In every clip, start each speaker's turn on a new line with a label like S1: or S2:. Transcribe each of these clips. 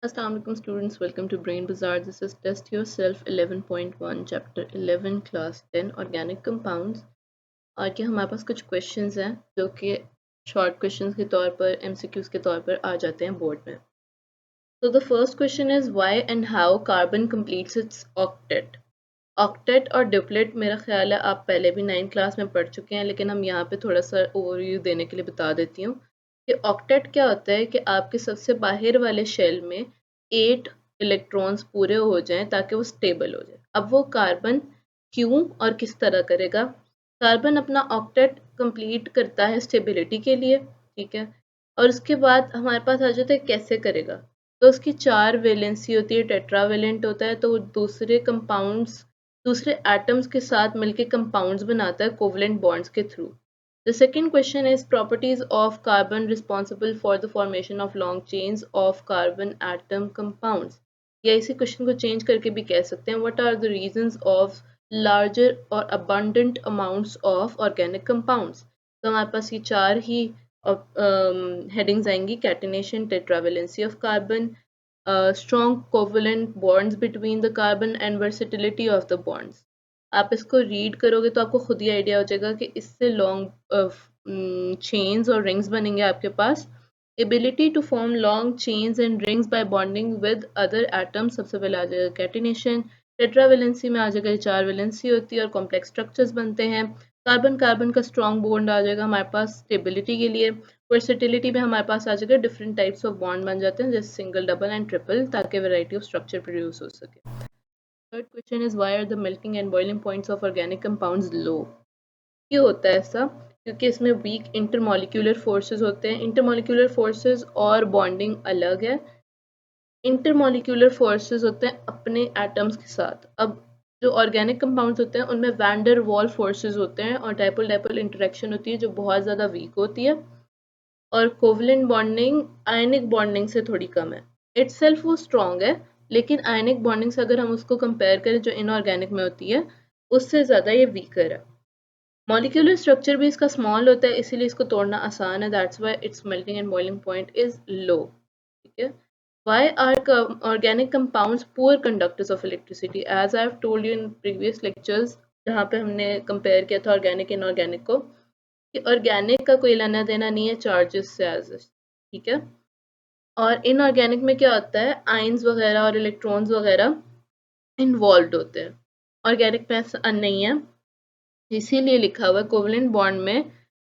S1: Assalamu alaikum students, welcome to Brain Bazaar. This is Test Yourself 11.1 Chapter 11 Class 10 Organic Compounds. और कि हमारे पास कुछ questions हैं जो कि शॉर्ट क्वेश्चंस के तौर पर MCQs के तौर पर आ जाते हैं बोर्ड में. So the first question is why and how carbon completes its octet. Octet और डिप्लेट मेरा ख्याल है आप पहले भी 9th क्लास में पढ़ चुके हैं, लेकिन हम यहाँ पे थोड़ा सा ओवरव्यू देने के लिए बता देती हूँ कि ऑक्टेट क्या होता है कि आपके सबसे बाहर वाले शेल में 8 इलेक्ट्रॉन्स पूरे हो जाएं ताकि वो स्टेबल हो जाए. अब वो कार्बन क्यों और किस तरह करेगा. कार्बन अपना ऑक्टेट कंप्लीट करता है स्टेबिलिटी के लिए, ठीक है, और उसके बाद हमारे पास आ जाता है कैसे करेगा. तो उसकी 4 वैलेंसी होती है, टेट्रावेलेंट होता है, तो वो दूसरे कंपाउंड्स दूसरे एटम्स के साथ मिलकर कंपाउंड्स बनाता है कोवलेंट बॉन्ड्स के through. The second question is properties of carbon responsible for the formation of long chains of carbon atom compounds. या इसी क्वेश्चन को चेंज करके भी कह सकते हैं what are the reasons of larger और abundant amounts of organic compounds. तो हमारे पास ये 4 ही हेडिंग्स आएंगी. Catenation, tetravalency of carbon, strong covalent bonds between the carbon and versatility of the bonds. आप इसको रीड करोगे तो आपको खुद ही आइडिया हो जाएगा कि इससे लॉन्ग चेन्स और रिंग्स बनेंगे आपके पास. Ability to form long chains and rings by bonding with other atoms, सबसे पहले आ जाएगा कैटिनेशन. टेट्रावेलेंसी में आ जाएगा 4 वैलेंसी होती है और कॉम्प्लेक्स स्ट्रक्चर्स बनते हैं. कार्बन कार्बन का स्ट्रॉन्ग बॉन्ड आ जाएगा हमारे पास स्टेबिलिटी के लिए. वर्सेटिलिटी में हमारे पास आ जाएगा डिफरेंट टाइप्स ऑफ बॉन्ड बन जाते हैं जैसे सिंगल, डबल एंड ट्रिपल, ताकि वैरायटी ऑफ स्ट्रक्चर प्रोड्यूस हो सके. Third question is why are the melting and boiling points of organic compounds low. क्यों होता है ऐसा. क्योंकि इसमें वीक इंटरमोलिक्यूलर फोर्सेस होते हैं. इंटरमोलिक्यूलर फोर्सेस और बॉन्डिंग अलग है. इंटरमोलिक्यूलर फोर्सेस होते हैं अपने एटम्स के साथ. अब जो ऑर्गेनिक कंपाउंड्स होते हैं उनमें वैंडर वॉल फोर्सेस होते हैं और डाइपोल डाइपोल इंटरेक्शन होती है जो बहुत ज़्यादा वीक होती है. और कोवलेंट बॉन्डिंग आयनिक बॉन्डिंग से थोड़ी कम है. इटसेल्फ वो स्ट्रॉन्ग है, लेकिन आयनिक बॉन्डिंग से अगर हम उसको कंपेयर करें जो इनऑर्गेनिक में होती है उससे ज़्यादा ये वीकर है. मॉलिक्यूलर स्ट्रक्चर भी इसका स्मॉल होता है, इसीलिए इसको तोड़ना आसान है. That's why it's melting and boiling point is low. ठीक है. Why are organic compounds poor conductors of electricity? As I have told you in previous lectures, जहाँ पे हमने कंपेयर किया था ऑर्गेनिक इनऑर्गेनिक को, कि ऑर्गेनिक का कोई लेना देना नहीं है चार्जेस से एज, ठीक है. और इनऑर्गेनिक में क्या होता है, आयंस वगैरह और इलेक्ट्रॉन्स वगैरह इन्वॉल्व होते हैं. ऑर्गेनिक में ऐसा नहीं है, इसीलिए लिखा हुआ है कोवलेंट बॉन्ड में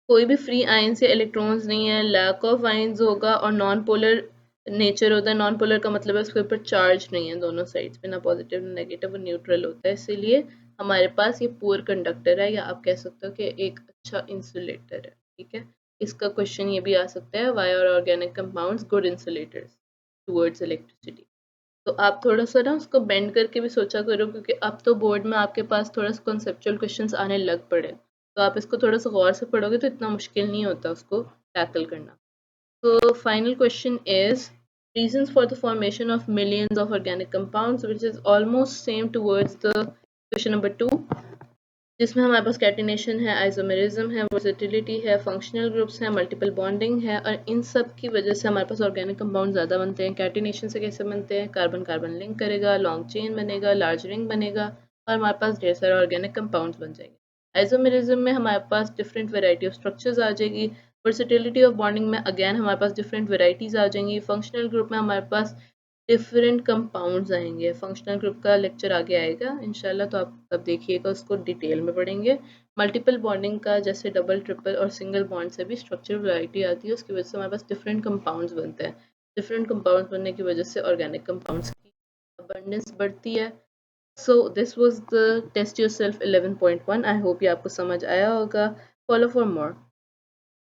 S1: कोई भी फ्री आयंस या इलेक्ट्रॉन्स नहीं है. लैक ऑफ आयंस होगा और नॉन पोलर नेचर होता है. नॉन पोलर का मतलब है उसके ऊपर चार्ज नहीं है दोनों साइड्स पे, ना पॉजिटिव ना नेगेटिव, वो न्यूट्रल होता है. इसीलिए हमारे पास ये पुअर कंडक्टर है, या आप कह सकते हो कि एक अच्छा इंसुलेटर है. ठीक है. इसका क्वेश्चन ये भी आ सकता है, why are organic compounds good insulators towards electricity. तो आप थोड़ा सा ना उसको बेंड करके भी सोचा करो, क्योंकि अब तो बोर्ड में आपके पास थोड़ा सा कॉन्सेप्चुअल क्वेश्चंस आने लग पड़े. तो आप इसको थोड़ा सा गौर से पढ़ोगे तो इतना मुश्किल नहीं होता उसको टैकल करना. So final question is reasons for the formation of millions of organic compounds, which is almost same towards the question number 2, जिसमें हमारे पास कैटिनेशन है, आइसोमेरिज्म है, वर्सेटिलिटी है, फंक्शनल ग्रुप्स हैं, मल्टीपल बॉन्डिंग है, और इन सब की वजह से हमारे पास ऑर्गेनिक कंपाउंड ज़्यादा बनते हैं. कैटिनेशन से कैसे बनते हैं, कार्बन कार्बन लिंक करेगा, लॉन्ग चेन बनेगा, लार्ज रिंग बनेगा, और हमारे पास ढेर सारे ऑर्गेनिक कंपाउंड्स बन जाएंगे. आइसोमेरिज्म में हमारे पास डिफरेंट वेराइटी ऑफ स्ट्रक्चर्स आ जाएगी. वर्सेटिलिटी ऑफ बॉन्डिंग में अगेन हमारे पास डिफरेंट वेराइटीज़ आ जाएंगी. फंक्शनल ग्रुप में हमारे पास डिफरेंट कंपाउंड्स आएंगे. फंक्शनल ग्रुप का लेक्चर आगे आएगा इंशाल्लाह, तो आप तब देखिएगा, उसको डिटेल में पढ़ेंगे. मल्टीपल बॉन्डिंग का जैसे डबल, ट्रिपल और सिंगल बॉन्ड से भी स्ट्रक्चरल वैरायटी आती है, उसकी वजह से हमारे पास डिफरेंट कंपाउंड्स बनते हैं. डिफरेंट कंपाउंड्स बनने की वजह से ऑर्गेनिक कंपाउंड्स की अबंडेंस बढ़ती है. So this was the test yourself 11.1. I hope ये आपको समझ आया होगा. Follow for more.